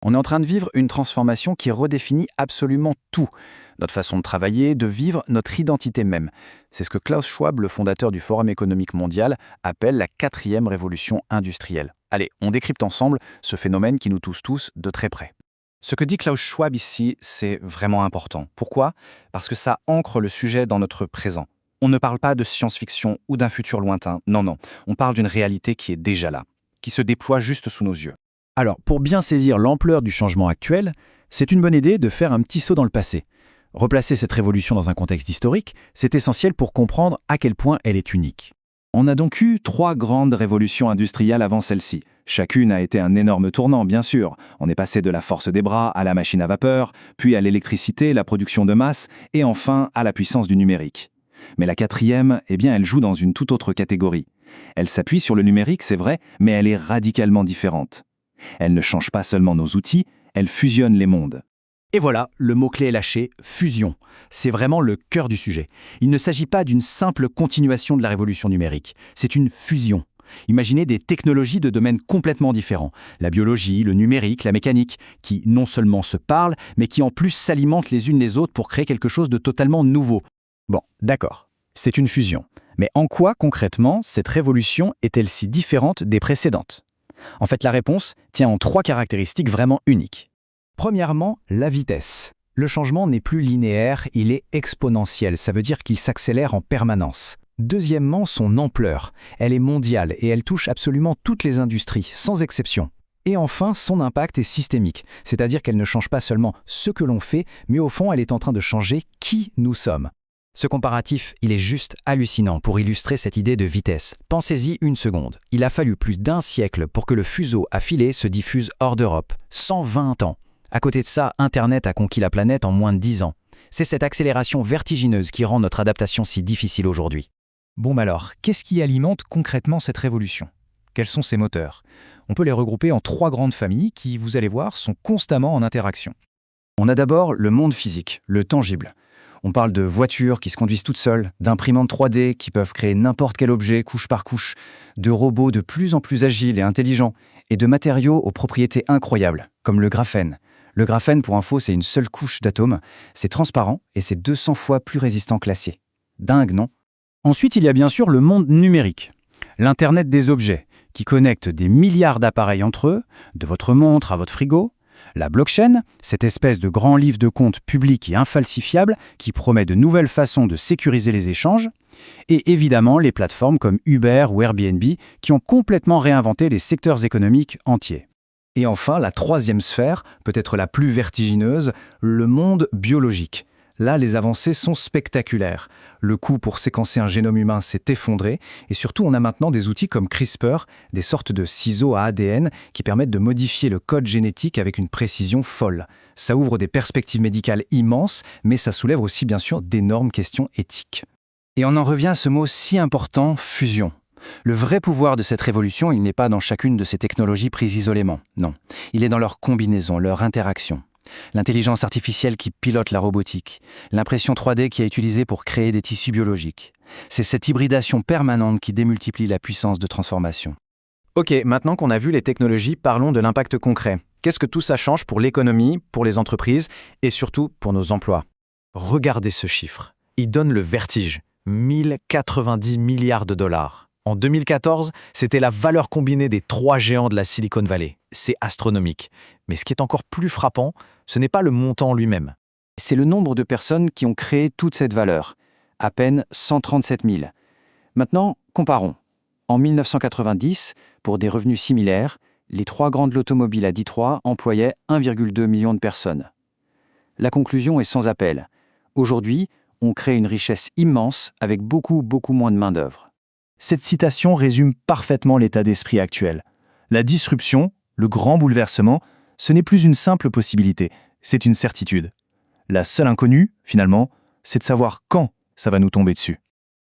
On est en train de vivre une transformation qui redéfinit absolument tout. Notre façon de travailler, de vivre, notre identité même. C'est ce que Klaus Schwab, le fondateur du Forum économique mondial, appelle la 4e révolution industrielle. Allez, on décrypte ensemble ce phénomène qui nous touche tous de très près. Ce que dit Klaus Schwab ici, c'est vraiment important. Pourquoi? Parce que ça ancre le sujet dans notre présent. On ne parle pas de science-fiction ou d'un futur lointain. Non. On parle d'une réalité qui est déjà là, qui se déploie juste sous nos yeux. Alors, pour bien saisir l'ampleur du changement actuel, c'est une bonne idée de faire un petit saut dans le passé. Replacer cette révolution dans un contexte historique, c'est essentiel pour comprendre à quel point elle est unique. On a donc eu 3 grandes révolutions industrielles avant celle-ci. Chacune a été un énorme tournant, bien sûr. On est passé de la force des bras à la machine à vapeur, puis à l'électricité, la production de masse, et enfin à la puissance du numérique. Mais la 4e, elle joue dans une toute autre catégorie. Elle s'appuie sur le numérique, c'est vrai, mais elle est radicalement différente. Elle ne change pas seulement nos outils, elle fusionne les mondes. Et voilà, le mot-clé est lâché, fusion. C'est vraiment le cœur du sujet. Il ne s'agit pas d'une simple continuation de la révolution numérique, c'est une fusion. Imaginez des technologies de domaines complètement différents. La biologie, le numérique, la mécanique, qui non seulement se parlent, mais qui en plus s'alimentent les unes les autres pour créer quelque chose de totalement nouveau. Bon, d'accord, c'est une fusion. Mais en quoi, concrètement, cette révolution est-elle si différente des précédentes ? En fait, la réponse tient en 3 caractéristiques vraiment uniques. Premièrement, la vitesse. Le changement n'est plus linéaire, il est exponentiel, ça veut dire qu'il s'accélère en permanence. Deuxièmement, son ampleur. Elle est mondiale et elle touche absolument toutes les industries, sans exception. Et enfin, son impact est systémique, c'est-à-dire qu'elle ne change pas seulement ce que l'on fait, mais au fond, elle est en train de changer qui nous sommes. Ce comparatif, il est juste hallucinant pour illustrer cette idée de vitesse. Pensez-y une seconde. Il a fallu plus d'1 siècle pour que le fuseau à filet se diffuse hors d'Europe. 120 ans. À côté de ça, Internet a conquis la planète en moins de 10 ans. C'est cette accélération vertigineuse qui rend notre adaptation si difficile aujourd'hui. Bon alors, qu'est-ce qui alimente concrètement cette révolution? Quels sont ses moteurs? On peut les regrouper en 3 grandes familles qui, vous allez voir, sont constamment en interaction. On a d'abord le monde physique, le tangible. On parle de voitures qui se conduisent toutes seules, d'imprimantes 3D qui peuvent créer n'importe quel objet couche par couche, de robots de plus en plus agiles et intelligents, et de matériaux aux propriétés incroyables, comme le graphène. Le graphène, pour info, c'est une seule couche d'atomes, c'est transparent et c'est 200 fois plus résistant que l'acier. Dingue, non? Ensuite, il y a bien sûr le monde numérique, l'Internet des objets, qui connecte des milliards d'appareils entre eux, de votre montre à votre frigo. La blockchain, cette espèce de grand livre de compte public et infalsifiable qui promet de nouvelles façons de sécuriser les échanges, et évidemment les plateformes comme Uber ou Airbnb qui ont complètement réinventé les secteurs économiques entiers. Et enfin, la 3e sphère, peut-être la plus vertigineuse, le monde biologique. Là, les avancées sont spectaculaires. Le coût pour séquencer un génome humain s'est effondré et surtout, on a maintenant des outils comme CRISPR, des sortes de ciseaux à ADN qui permettent de modifier le code génétique avec une précision folle. Ça ouvre des perspectives médicales immenses, mais ça soulève aussi bien sûr d'énormes questions éthiques. Et on en revient à ce mot si important, fusion. Le vrai pouvoir de cette révolution, il n'est pas dans chacune de ces technologies prises isolément, non. Il est dans leur combinaison, leur interaction. L'intelligence artificielle qui pilote la robotique, l'impression 3D qui est utilisée pour créer des tissus biologiques. C'est cette hybridation permanente qui démultiplie la puissance de transformation. Ok, maintenant qu'on a vu les technologies, parlons de l'impact concret. Qu'est-ce que tout ça change pour l'économie, pour les entreprises et surtout pour nos emplois? Regardez ce chiffre. Il donne le vertige. 1090 milliards de dollars. En 2014, c'était la valeur combinée des 3 géants de la Silicon Valley. C'est astronomique. Mais ce qui est encore plus frappant, ce n'est pas le montant lui-même. C'est le nombre de personnes qui ont créé toute cette valeur. À peine 137 000. Maintenant, comparons. En 1990, pour des revenus similaires, les 3 grandes l'automobile à Détroit employaient 1,2 million de personnes. La conclusion est sans appel. Aujourd'hui, on crée une richesse immense avec beaucoup moins de main-d'œuvre. Cette citation résume parfaitement l'état d'esprit actuel. La disruption, le grand bouleversement, ce n'est plus une simple possibilité, c'est une certitude. La seule inconnue, finalement, c'est de savoir quand ça va nous tomber dessus.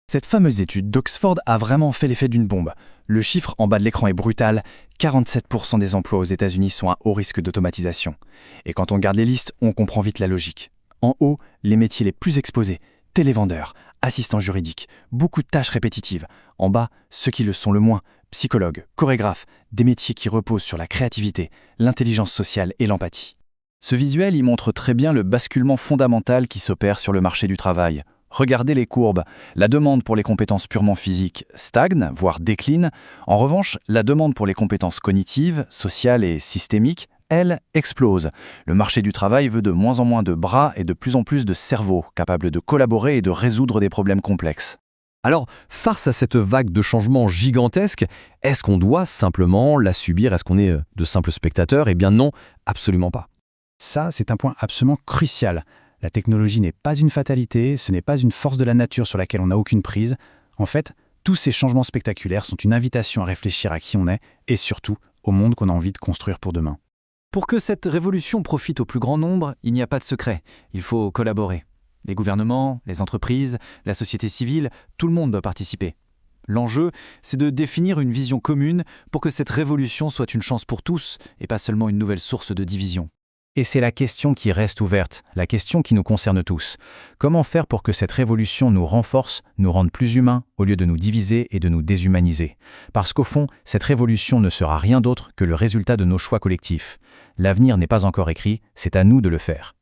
Cette fameuse étude d'Oxford a vraiment fait l'effet d'une bombe. Le chiffre en bas de l'écran est brutal, 47% des emplois aux États-Unis sont à haut risque d'automatisation. Et quand on regarde les listes, on comprend vite la logique. En haut, les métiers les plus exposés, télévendeurs, assistants juridiques, beaucoup de tâches répétitives. En bas, ceux qui le sont le moins, psychologues, chorégraphes, des métiers qui reposent sur la créativité, l'intelligence sociale et l'empathie. Ce visuel y montre très bien le basculement fondamental qui s'opère sur le marché du travail. Regardez les courbes. La demande pour les compétences purement physiques stagne, voire décline. En revanche, la demande pour les compétences cognitives, sociales et systémiques, elle, explose. Le marché du travail veut de moins en moins de bras et de plus en plus de cerveaux, capables de collaborer et de résoudre des problèmes complexes. Alors, face à cette vague de changements gigantesques, est-ce qu'on doit simplement la subir? Est-ce qu'on est de simples spectateurs? Eh bien non, absolument pas. Ça, c'est un point absolument crucial. La technologie n'est pas une fatalité, ce n'est pas une force de la nature sur laquelle on n'a aucune prise. En fait, tous ces changements spectaculaires sont une invitation à réfléchir à qui on est et surtout au monde qu'on a envie de construire pour demain. Pour que cette révolution profite au plus grand nombre, il n'y a pas de secret. Il faut collaborer. Les gouvernements, les entreprises, la société civile, tout le monde doit participer. L'enjeu, c'est de définir une vision commune pour que cette révolution soit une chance pour tous et pas seulement une nouvelle source de division. Et c'est la question qui reste ouverte, la question qui nous concerne tous. Comment faire pour que cette révolution nous renforce, nous rende plus humains, au lieu de nous diviser et de nous déshumaniser? Parce qu'au fond, cette révolution ne sera rien d'autre que le résultat de nos choix collectifs. L'avenir n'est pas encore écrit, c'est à nous de le faire.